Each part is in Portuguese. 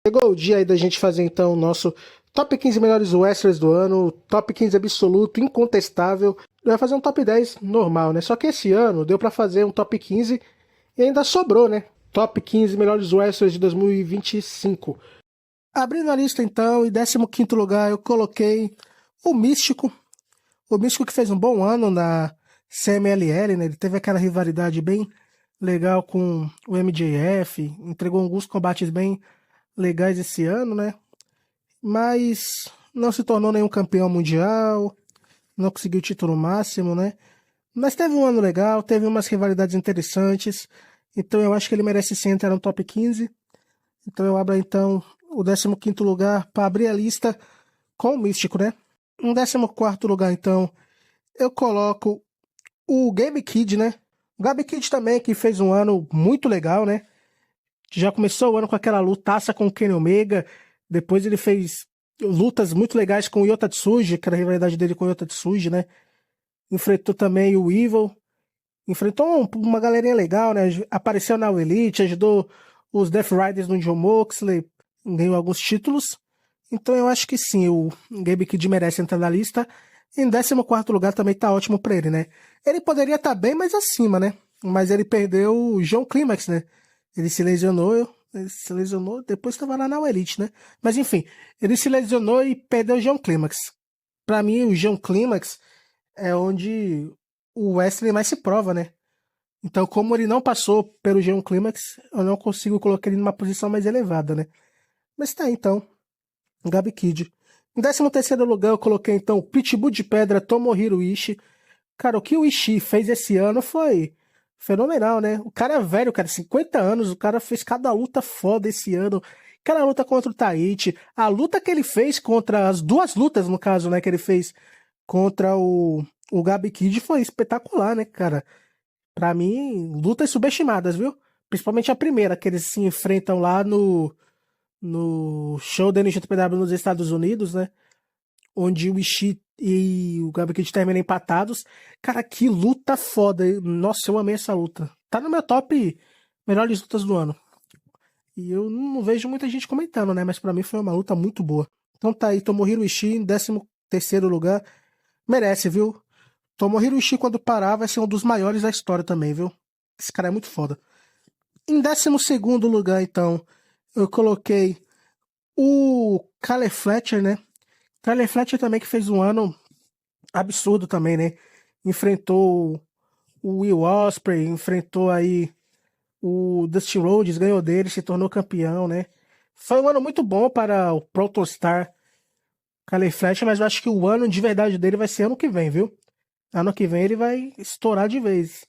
Chegou o dia aí da gente fazer então o nosso top 15 melhores wrestlers do ano, top 15 absoluto, incontestável. Vai fazer um top 10 normal, né? Só que esse ano deu pra fazer um top 15 e ainda sobrou, né? Top 15 melhores wrestlers de 2025. Abrindo a lista então, em 15º lugar eu coloquei o Místico. O Místico que fez um bom ano na CMLL, né? Ele teve aquela rivalidade bem legal com o MJF, entregou alguns combates bem legais esse ano, né? Mas não se tornou nenhum campeão mundial, não conseguiu o título máximo, né? Mas teve um ano legal, teve umas rivalidades interessantes, então eu acho que ele merece sim entrar no top 15. Então eu abro então o 15º lugar para abrir a lista com o Místico, né? No 14º lugar, então, eu coloco o Gabe Kidd, né? O Gabe Kidd também, que fez um ano muito legal, né? Já começou o ano com aquela lutaça com o Kenny Omega, depois ele fez lutas muito legais com o Yota Tsuji, aquela rivalidade dele com o Yota Tsuji, né? Enfrentou também o Evil, enfrentou uma galerinha legal, né? Apareceu na Elite, ajudou os Death Riders no John Moxley, ganhou alguns títulos. Então eu acho que sim, o Gabe Kidd merece entrar na lista. Em 14º lugar também tá ótimo pra ele, né? Ele poderia estar bem mais acima, né? Mas ele perdeu o John Climax, né? Ele se lesionou, depois estava lá na Elite, né? Mas enfim, ele se lesionou e perdeu o John Climax. Pra mim, o John Climax é onde o Wesley mais se prova, né? Então, como ele não passou pelo John Climax, eu não consigo colocar ele numa posição mais elevada, né? Mas tá, então. Gabi Kidd. Em 13º lugar, eu coloquei, então, o Pitbull de Pedra, Tomohiro Ishii. Cara, o que o Ishii fez esse ano foi fenomenal, né? O cara é velho, cara, 50 anos, o cara fez cada luta foda esse ano. Aquela luta contra o Taichi, a luta que ele fez contra, as duas lutas, no caso, né, que ele fez contra o Gabi Kidd foi espetacular, né, cara? Pra mim, lutas subestimadas, viu? Principalmente a primeira, que eles se enfrentam lá no show da NJPW nos Estados Unidos, né? Onde o Ishii e o Gabi Kidd terminam empatados. Cara, que luta foda. Nossa, eu amei essa luta. Tá no meu top melhores lutas do ano. E eu não vejo muita gente comentando, né? Mas pra mim foi uma luta muito boa. Então tá aí, Tomohiro Ishii em 13º lugar. Merece, viu? Tomohiro Ishii, quando parar, vai ser um dos maiores da história também, viu? Esse cara é muito foda. Em 12º lugar, então, eu coloquei o Kyle Fletcher, né? Kyle Fletcher também que fez um ano absurdo também, né? Enfrentou o Will Ospreay, enfrentou aí o Dustin Rhodes, ganhou dele, se tornou campeão, né? Foi um ano muito bom para o Protostar Kyle Fletcher, mas eu acho que o ano de verdade dele vai ser ano que vem, viu? Ano que vem ele vai estourar de vez.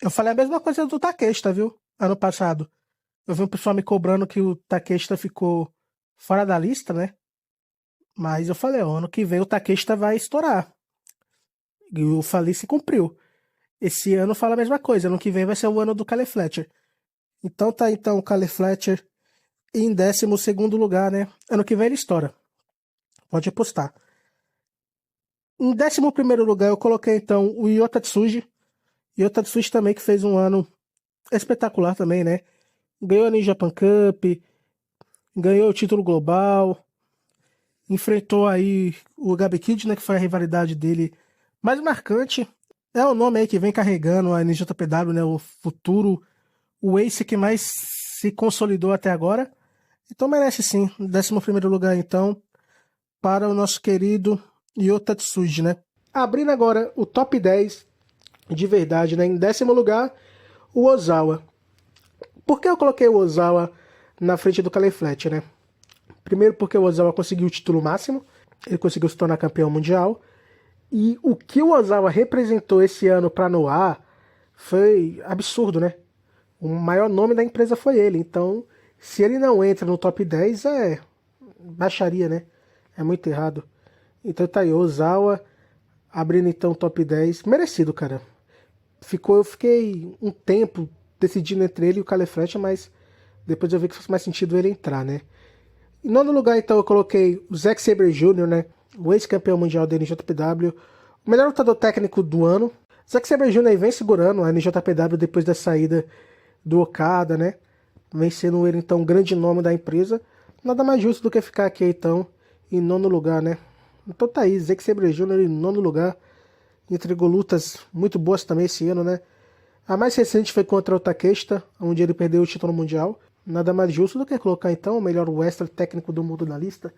Eu falei a mesma coisa do Takeshita, viu? Ano passado. Eu vi um pessoal me cobrando que o Takeshita ficou fora da lista, né? Mas eu falei, ó, ano que vem o Takeshita vai estourar. E eu falei se cumpriu. Esse ano fala a mesma coisa, ano que vem vai ser o ano do Kyle Fletcher. Então tá então o Kyle Fletcher em 12º lugar, né? Ano que vem ele estoura. Pode apostar. Em 11º lugar eu coloquei então o Yota Tsuji. Yota Tsuji também que fez um ano espetacular também, né? Ganhou a New Japan Cup, ganhou o título global, enfrentou aí o Gabi Kidd, né, que foi a rivalidade dele mais marcante. É o nome aí que vem carregando a NJPW, né, o futuro, o ace que mais se consolidou até agora. Então merece sim, 11º lugar então, para o nosso querido Yota Tsuji, né. Abrindo agora o top 10 de verdade, né, em 10º lugar, o Ozawa. Por que eu coloquei o Ozawa na frente do Kyle Fletcher, né? Primeiro porque o Ozawa conseguiu o título máximo, ele conseguiu se tornar campeão mundial, e o que o Ozawa representou esse ano para Noah foi absurdo, né? O maior nome da empresa foi ele, então se ele não entra no top 10 é baixaria, né? É muito errado. Então tá aí, Ozawa abrindo então o top 10, merecido, cara. Eu fiquei um tempo decidindo entre ele e o Kyle Fletcher, mas depois eu vi que faz mais sentido ele entrar, né? Em nono lugar, então, eu coloquei o Zack Sabre Jr., né? O ex-campeão mundial da NJPW. O melhor lutador técnico do ano. Zack Sabre Jr. vem segurando a NJPW depois da saída do Okada, né? Vem sendo ele, então, um grande nome da empresa. Nada mais justo do que ficar aqui então em nono lugar, né? Então tá aí, Zack Sabre Jr. em nono lugar. Entregou lutas muito boas também esse ano, né? A mais recente foi contra o Takeshita, onde ele perdeu o título mundial. Nada mais justo do que colocar então o melhor wrestler técnico do mundo na lista.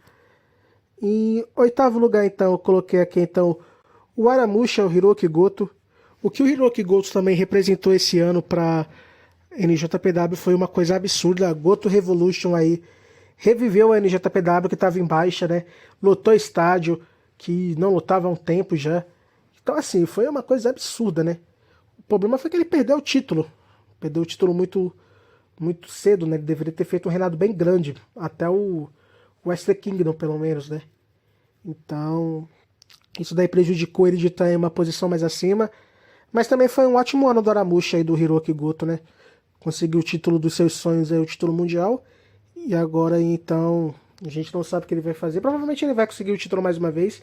Em oitavo lugar então, eu coloquei aqui então o Aramusha, o Hiroki Goto. O que o Hiroki Goto também representou esse ano para NJPW foi uma coisa absurda. A Goto Revolution aí reviveu a NJPW que estava em baixa, né? Lotou estádio, que não lotava há um tempo já. Então assim, foi uma coisa absurda, né? O problema foi que ele perdeu o título. Perdeu o título muito cedo, né? Ele deveria ter feito um reinado bem grande. Até o Wrestle Kingdom, pelo menos, né? Então, isso daí prejudicou ele de estar em uma posição mais acima. Mas também foi um ótimo ano do Aramusha e do Hiroki Goto, né? Conseguiu o título dos seus sonhos, aí, o título mundial. E agora, então, a gente não sabe o que ele vai fazer. Provavelmente ele vai conseguir o título mais uma vez.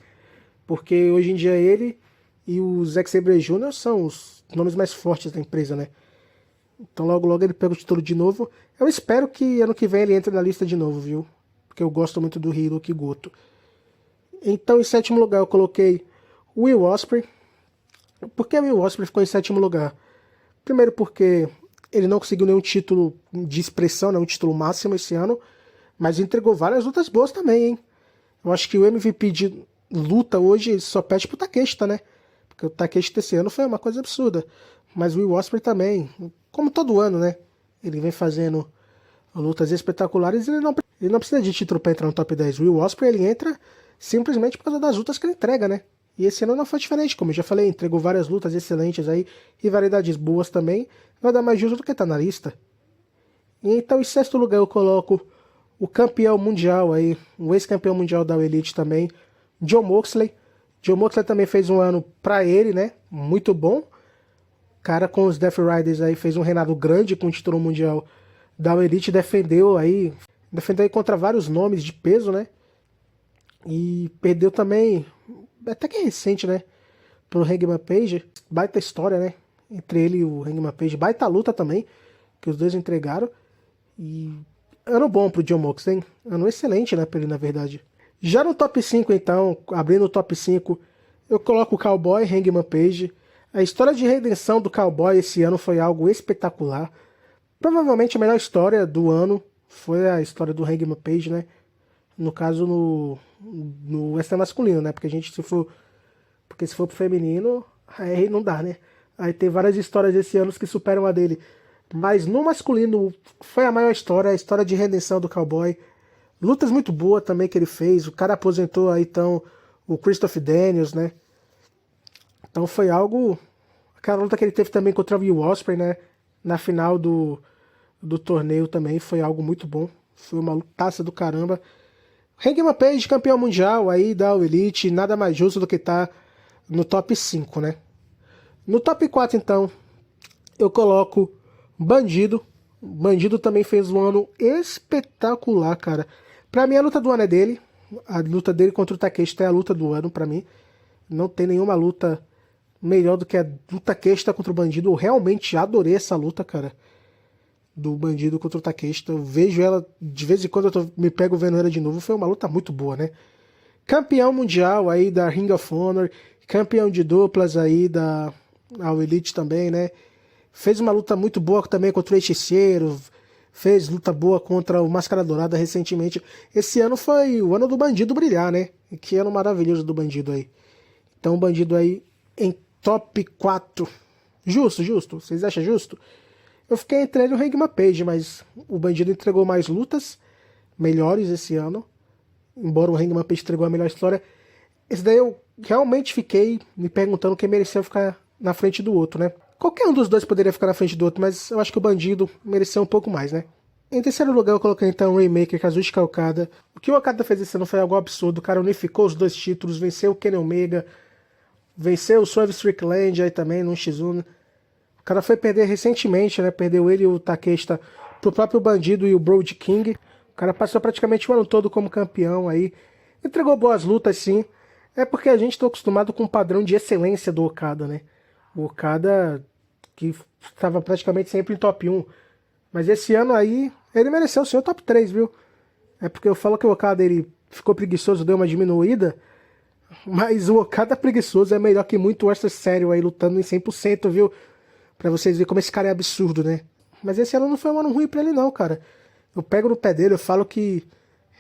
Porque hoje em dia ele e o Zack Sabre Jr. são os nomes mais fortes da empresa, né? Então logo logo ele pega o título de novo. Eu espero que ano que vem ele entre na lista de novo, viu? Porque eu gosto muito do Hiroki Goto. Então em sétimo lugar eu coloquei o Will Ospreay. Por que o Will Ospreay ficou em sétimo lugar? Primeiro porque ele não conseguiu nenhum título de expressão, né, um título máximo esse ano, mas entregou várias lutas boas também, hein? Eu acho que o MVP de luta hoje só pede pro Takeshita, né? Porque o Takeshita esse ano foi uma coisa absurda. Mas o Will Ospreay também, como todo ano, né? Ele vem fazendo lutas espetaculares e ele não precisa de título para entrar no top 10. O Will Ospreay ele entra simplesmente por causa das lutas que ele entrega, né? E esse ano não foi diferente, como eu já falei, entregou várias lutas excelentes aí, rivalidades boas também, nada mais justo do que tá na lista. E então em sexto lugar eu coloco o campeão mundial aí, o ex-campeão mundial da Elite também, Jon Moxley. Jon Moxley também fez um ano pra ele, né? Muito bom. Cara com os Death Riders aí fez um reinado grande com o título mundial da Elite, defendeu aí contra vários nomes de peso, né? E perdeu também, até que é recente, né? Pro Hangman Page. Baita história, né? Entre ele e o Hangman Page. Baita luta também, que os dois entregaram. E ano bom pro Jon Moxley, hein? Ano excelente, né, pra ele, na verdade. Já no top 5, então, abrindo o top 5, eu coloco o Cowboy, Hangman Page. A história de redenção do Cowboy esse ano foi algo espetacular. Provavelmente a melhor história do ano foi a história do Hangman Page, né? No caso, no wrestling masculino, né? Porque se for pro feminino, aí não dá, né? Aí tem várias histórias esse ano que superam a dele. Mas no masculino foi a maior história, a história de redenção do Cowboy. Lutas muito boas também que ele fez. O cara aposentou aí, então, o Christopher Daniels, né? Então foi algo... Aquela luta que ele teve também contra o Will Ospreay, né? Na final do torneio também foi algo muito bom. Foi uma lutaça do caramba. Hangman Page, campeão mundial aí da All Elite. Nada mais justo do que estar no top 5, né? No top 4, então, eu coloco Bandido. Bandido também fez um ano espetacular, cara. Pra mim, a luta do ano é dele. A luta dele contra o Takeshita é a luta do ano, pra mim. Não tem nenhuma luta melhor do que a do Takeshita contra o Bandido. Eu realmente adorei essa luta, cara. Do Bandido contra o Takeshita. Eu vejo ela, de vez em quando me pego vendo ela de novo. Foi uma luta muito boa, né? Campeão mundial aí da Ring of Honor. Campeão de duplas aí da All Elite também, né? Fez uma luta muito boa também contra o Hechiceiro. Fez luta boa contra o Máscara Dourada recentemente. Esse ano foi o ano do Bandido brilhar, né? Que ano maravilhoso do Bandido aí. Então o Bandido aí em top 4. Justo, justo. Vocês acham justo? Eu fiquei entre ele e o Hangman Page, mas o Bandido entregou mais lutas melhores esse ano. Embora o Hangman Page entregou a melhor história. Esse daí eu realmente fiquei me perguntando quem mereceu ficar na frente do outro, né? Qualquer um dos dois poderia ficar na frente do outro, mas eu acho que o Bandido mereceu um pouco mais, né? Em terceiro lugar eu coloquei então o Rainmaker, Kazuchika Okada. O que o Okada fez esse ano foi algo absurdo. O cara unificou os dois títulos, venceu o Kenny Omega, venceu o Swerve Strickland aí também no X1. O cara foi perder recentemente, né? Perdeu ele e o Takeshita pro próprio Bandido e o Brody King. O cara passou praticamente o ano todo como campeão aí. Entregou boas lutas, sim. É porque a gente tá acostumado com um padrão de excelência do Okada, né? O Okada que estava praticamente sempre em top 1. Mas esse ano aí, ele mereceu o seu top 3, viu? É porque eu falo que o Okada ele ficou preguiçoso, deu uma diminuída, mas o Okada preguiçoso é melhor que muito Wrestler sério aí lutando em 100%, viu? Pra vocês verem como esse cara é absurdo, né? Mas esse ano não foi um ano ruim pra ele não, cara. Eu pego no pé dele, eu falo que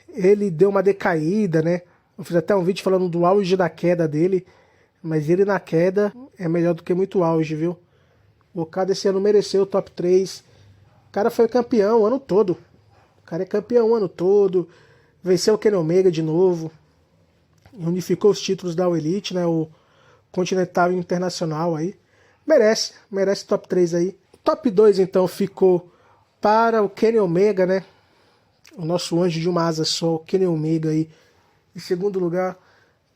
ele deu uma decaída, né? Eu fiz até um vídeo falando do auge da queda dele, mas ele na queda é melhor do que muito auge, viu? O Okada esse ano mereceu o top 3. O cara foi campeão o ano todo. O cara é campeão o ano todo. Venceu o Kenny Omega de novo. Unificou os títulos da All Elite, né? O Continental e Internacional aí. Merece top 3 aí. O top 2 então ficou para o Kenny Omega, né? O nosso anjo de uma asa só, o Kenny Omega aí. Em segundo lugar,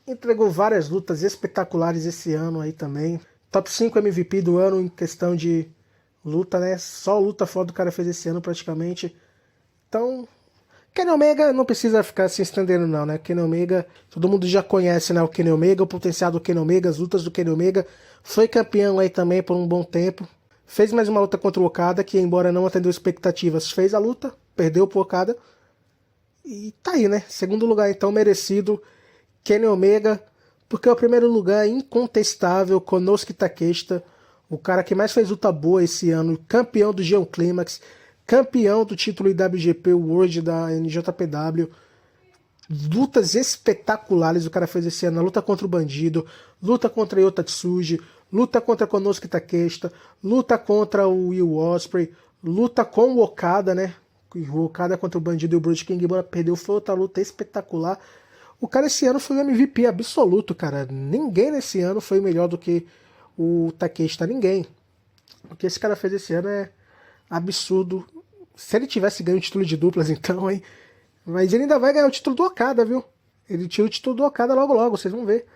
entregou várias lutas espetaculares esse ano aí também. Top 5 MVP do ano em questão de luta, né? Só luta foda o cara fez esse ano praticamente. Então, Kenny Omega não precisa ficar se estendendo não, né? Kenny Omega, todo mundo já conhece, né? O Kenny Omega, o potencial do Kenny Omega, as lutas do Kenny Omega. Foi campeão aí também por um bom tempo. Fez mais uma luta contra o Okada, que embora não atendeu expectativas, fez a luta, perdeu pro Okada. E tá aí, né? Segundo lugar, então, merecido, Kenny Omega, porque é o primeiro lugar incontestável, Konosuke Takeshita, o cara que mais fez luta boa esse ano, campeão do G1 Climax, campeão do título IWGP World da NJPW, lutas espetaculares o cara fez esse ano, a luta contra o Bandido, luta contra Yota Tsuji, luta contra Konosuke Takeshita, luta contra o Will Ospreay, luta com o Okada, né? O Okada contra o Bandido e o Brody King, embora perdeu, foi outra luta espetacular. O cara esse ano foi o MVP absoluto, cara. Ninguém nesse ano foi melhor do que o Takeshita, ninguém. O que esse cara fez esse ano é absurdo. Se ele tivesse ganho o título de duplas, então, hein? Mas ele ainda vai ganhar o título do Okada, viu? Ele tira o título do Okada logo logo, vocês vão ver.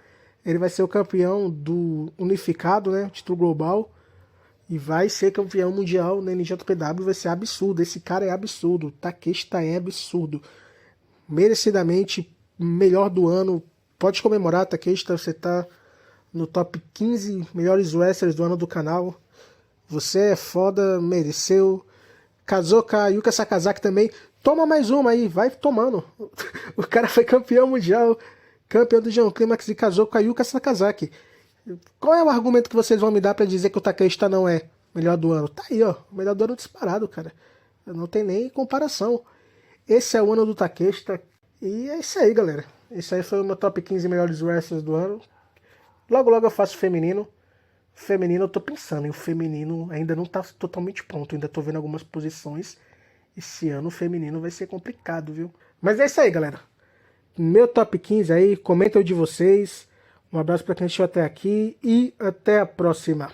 Ele vai ser o campeão do unificado, né? O título global. E vai ser campeão mundial na NJPW, vai ser absurdo. Esse cara é absurdo. O Takeshita é absurdo. Merecidamente melhor do ano. Pode comemorar, Takeshita. Você tá no top 15 melhores wrestlers do ano do canal. Você é foda, mereceu. Casou com a Yuka Sakazaki também. Toma mais uma aí, vai tomando. O cara foi campeão mundial, campeão do G1 Climax e casou com a Yuka Sakazaki. Qual é o argumento que vocês vão me dar pra dizer que o Takeshita não é melhor do ano? Tá aí, ó. Melhor do ano disparado, cara. Não tem nem comparação. Esse é o ano do Takeshita. E é isso aí, galera. Esse aí foi o meu top 15 melhores wrestlers do ano. Logo, logo eu faço feminino. Feminino eu tô pensando. E o feminino ainda não tá totalmente pronto. Eu ainda tô vendo algumas posições. Esse ano o feminino vai ser complicado, viu? Mas é isso aí, galera. Meu top 15 aí. Comenta o de vocês. Um abraço para quem assistiu até aqui e até a próxima.